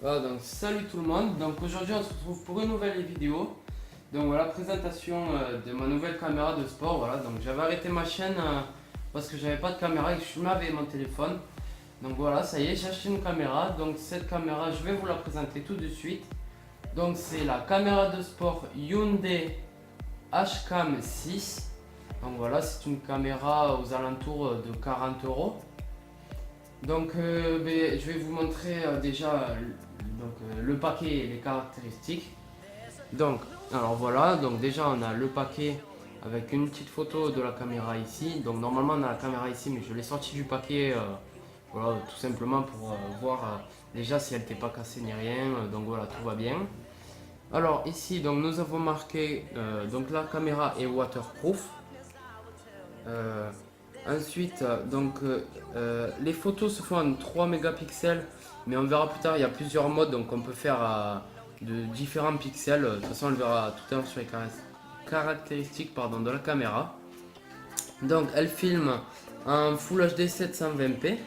Voilà, donc salut tout le monde. Donc aujourd'hui on se retrouve pour une nouvelle vidéo. Donc voilà, présentation de ma nouvelle caméra de sport. Voilà, donc j'avais arrêté ma chaîne parce que j'avais pas de caméra et que je m'avais mon téléphone. Donc voilà, ça y est, j'ai acheté une caméra. Donc cette caméra, je vais vous la présenter tout de suite. Donc c'est la caméra de sport Hyundai HCam 6. Donc voilà, c'est une caméra aux alentours de 40 euros. Donc je vais vous montrer déjà le paquet et les caractéristiques. Donc alors voilà, donc déjà on a le paquet avec une petite photo de la caméra ici. Donc normalement on a la caméra ici, mais je l'ai sorti du paquet voilà, tout simplement pour voir déjà si elle n'était pas cassée ni rien. Donc voilà, tout va bien. Alors ici donc nous avons marqué donc la caméra est waterproof. Ensuite, les photos se font en 3 mégapixels, mais on verra plus tard, il y a plusieurs modes, donc on peut faire de différents pixels. De toute façon, on le verra tout à l'heure sur les caractéristiques de la caméra. Donc, elle filme en Full HD 720p. Donc,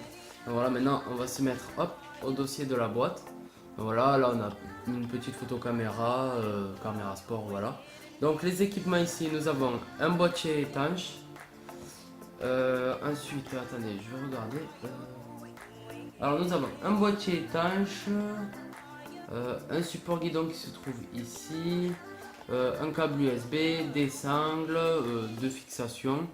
voilà, maintenant, on va se mettre au dossier de la boîte. Donc, voilà, là, on a une petite photo caméra, caméra sport, voilà. Donc, les équipements ici, nous avons un boîtier étanche. Ensuite, attendez, je vais regarder. Alors, nous avons un boîtier étanche, un support guidon qui se trouve ici, un câble USB, des sangles de fixation.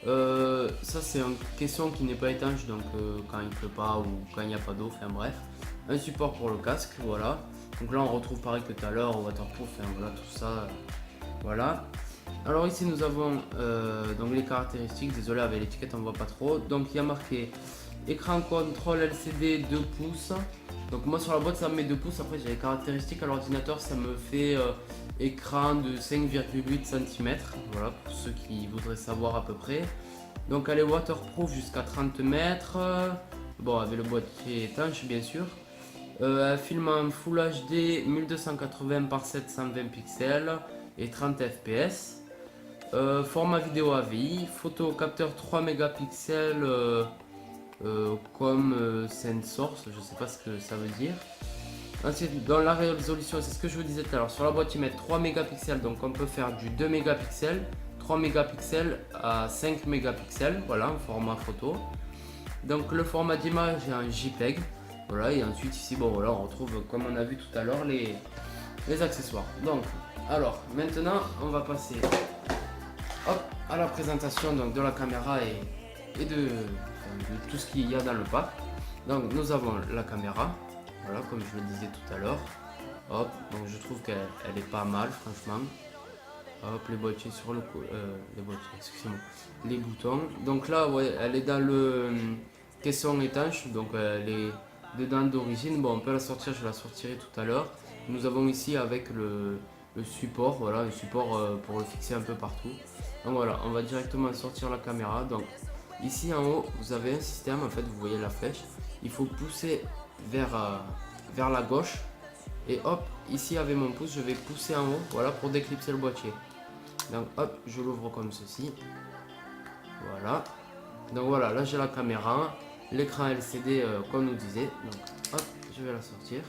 Ça, c'est un caisson qui n'est pas étanche, donc quand il pleut pas ou quand il n'y a pas d'eau, enfin bref. Un support pour le casque, voilà. Donc là, on retrouve pareil que tout à l'heure, waterproof, enfin voilà, tout ça, voilà. Alors ici nous avons donc les caractéristiques, désolé avec l'étiquette on voit pas trop. Donc il y a marqué écran contrôle LCD 2 pouces. Donc moi sur la boîte ça me met 2 pouces, après j'ai les caractéristiques à l'ordinateur, ça me fait écran de 5,8 cm. Voilà pour ceux qui voudraient savoir à peu près. Donc elle est waterproof jusqu'à 30 mètres. Bon, avec le boîtier étanche bien sûr. Elle filme en Full HD 1280 par 720 pixels et 30 fps. Format vidéo AVI, photo capteur 3 mégapixels comme Sensource, je sais pas ce que ça veut dire. Ensuite, dans la résolution, c'est ce que je vous disais tout à l'heure, sur la boîte ils mettent 3 mégapixels, donc on peut faire du 2 mégapixels, 3 mégapixels à 5 mégapixels, voilà, en format photo. Donc le format d'image est un JPEG, voilà, et ensuite ici, bon voilà, on retrouve comme on a vu tout à l'heure les accessoires. Donc, alors, maintenant, on va passer à la présentation donc, de la caméra et de tout ce qu'il y a dans le pack. Donc nous avons la caméra, voilà comme je le disais tout à l'heure. Hop, donc je trouve qu'elle est pas mal franchement. Hop, les boîtiers sur le coup, les boîtiers, excusez-moi, les boutons. Donc là, ouais, elle est dans le caisson étanche, donc elle est dedans d'origine. Bon, on peut la sortir, je la sortirai tout à l'heure. Nous avons ici avec le support, voilà, un support pour le fixer un peu partout. Donc voilà, on va directement sortir la caméra. Donc ici en haut, vous avez un système, en fait, vous voyez la flèche. Il faut pousser vers la gauche. Et hop, ici avec mon pouce, je vais pousser en haut, voilà, pour déclipser le boîtier. Donc hop, je l'ouvre comme ceci. Voilà. Donc voilà, là j'ai la caméra, l'écran LCD comme nous disait. Donc hop, je vais la sortir.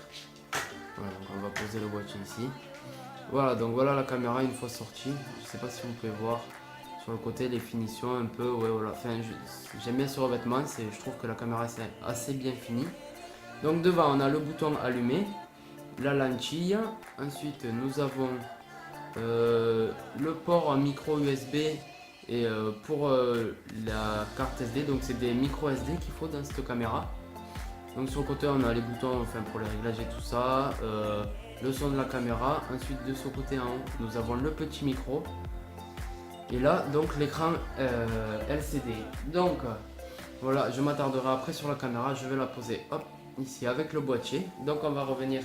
Voilà, donc on va poser le boîtier ici. Voilà, donc voilà la caméra une fois sortie. Je sais pas si vous pouvez voir sur le côté les finitions un peu. Ouais, voilà. Enfin, j'aime bien ce revêtement. Je trouve que la caméra est assez bien finie. Donc devant, on a le bouton allumé, la lentille. Ensuite, nous avons le port micro USB et pour la carte SD. Donc c'est des micro SD qu'il faut dans cette caméra. Donc sur le côté, on a les boutons, enfin pour les réglages et tout ça. Le son de la caméra. Ensuite de ce côté en haut nous avons le petit micro et là donc l'écran LCD. Donc voilà, je m'attarderai après sur la caméra, je vais la poser hop ici avec le boîtier. Donc on va revenir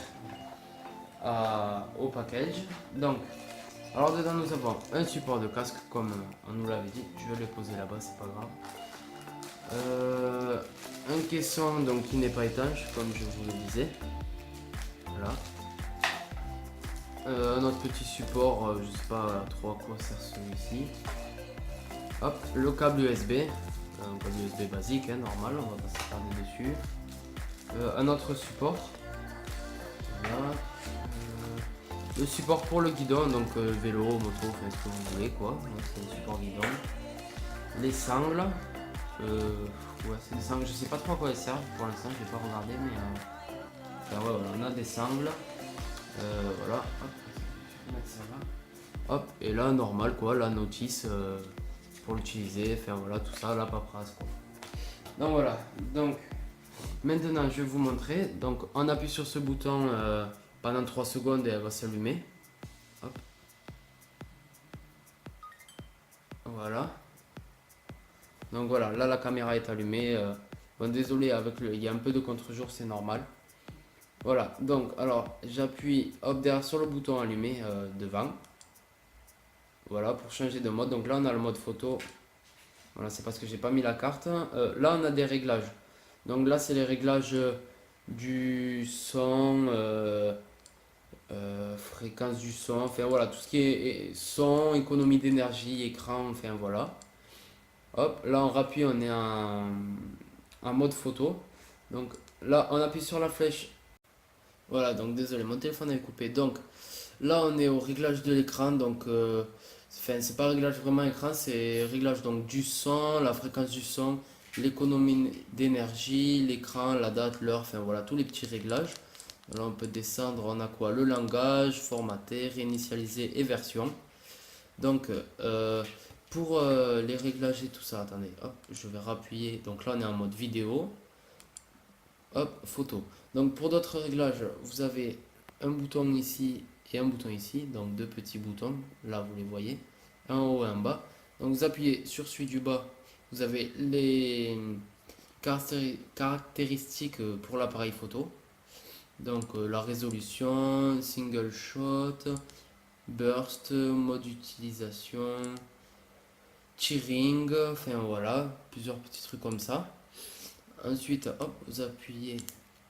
au package. Donc alors dedans nous avons un support de casque comme on nous l'avait dit, je vais le poser là-bas, c'est pas grave. Un caisson donc qui n'est pas étanche comme je vous le disais, voilà. Un autre petit support, je sais pas trop à quoi sert celui-ci. Hop, le câble USB. un câble USB basique, hein, normal, on va pas s'attarder dessus. Un autre support. Voilà. Le support pour le guidon, donc vélo, moto, enfin ce que vous voulez quoi. C'est le support guidon. Les sangles. Ouais, c'est des sangles, je sais pas trop à quoi elles servent pour l'instant, je vais pas regarder, mais enfin, ouais, voilà, on a des sangles. Voilà, hop, je vais mettre ça là. Hop, et là, normal quoi, la notice pour l'utiliser, enfin voilà, tout ça, la paperasse quoi. Donc voilà, donc maintenant je vais vous montrer. Donc on appuie sur ce bouton pendant 3 secondes et elle va s'allumer. Hop. Voilà. Donc voilà, là la caméra est allumée. Bon, désolé, il y a un peu de contre-jour, c'est normal. Voilà, donc alors j'appuie hop derrière sur le bouton allumé devant. Voilà, pour changer de mode. Donc là on a le mode photo. Voilà, c'est parce que j'ai pas mis la carte. Là on a des réglages. Donc là c'est les réglages du son, fréquence du son, enfin voilà, tout ce qui est son, économie d'énergie, écran, enfin voilà. Hop, là on rappuie, on est en mode photo. Donc là on appuie sur la flèche. Voilà, donc désolé, mon téléphone est coupé. Donc là on est au réglage de l'écran. Donc enfin, c'est pas réglage vraiment écran, c'est réglage donc du son, la fréquence du son, l'économie d'énergie, l'écran, la date, l'heure, enfin voilà, tous les petits réglages. Là on peut descendre, on a quoi? Le langage, formater, réinitialiser et version. Donc pour les réglages et tout ça, attendez, hop, je vais rappuyer. Donc là on est en mode vidéo. Hop, photo. Donc pour d'autres réglages, vous avez un bouton ici et un bouton ici. Donc deux petits boutons, là vous les voyez, un en haut et un bas. Donc vous appuyez sur celui du bas, vous avez les caractéristiques pour l'appareil photo. Donc la résolution, single shot, burst, mode d'utilisation, tearing, enfin voilà, plusieurs petits trucs comme ça. Ensuite, hop, vous appuyez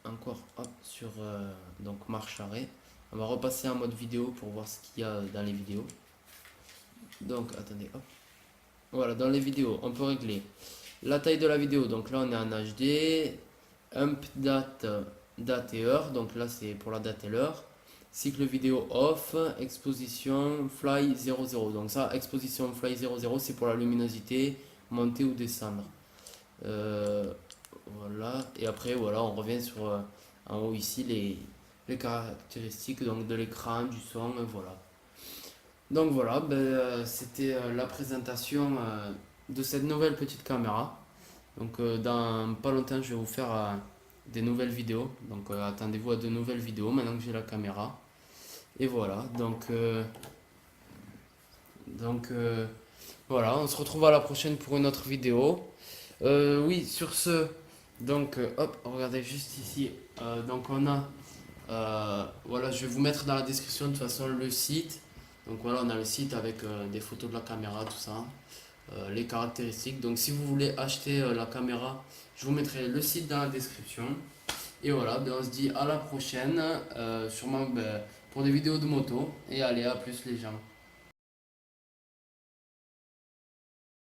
encore hop, sur donc marche arrêt. On va repasser en mode vidéo pour voir ce qu'il y a dans les vidéos. Donc attendez, hop. Voilà, dans les vidéos, on peut régler la taille de la vidéo. Donc là, on est en HD. Ump date, date et heure. Donc là, c'est pour la date et l'heure. Cycle vidéo off. Exposition fly 00. Donc ça, exposition fly 00, c'est pour la luminosité, monter ou descendre. Voilà. Et après, voilà, on revient sur en haut ici les caractéristiques donc, de l'écran, du son, voilà. Donc voilà, ben, c'était la présentation de cette nouvelle petite caméra. Donc dans pas longtemps, je vais vous faire des nouvelles vidéos. Donc attendez-vous à de nouvelles vidéos maintenant que j'ai la caméra. Et voilà, donc voilà, on se retrouve à la prochaine pour une autre vidéo. Oui, sur ce, donc hop, regardez juste ici. Donc on a, voilà, je vais vous mettre dans la description de toute façon le site. Donc voilà, on a le site avec des photos de la caméra, tout ça, les caractéristiques. Donc si vous voulez acheter la caméra, je vous mettrai le site dans la description. Et voilà, ben, on se dit à la prochaine, sûrement ben, pour des vidéos de moto. Et allez, à plus les gens.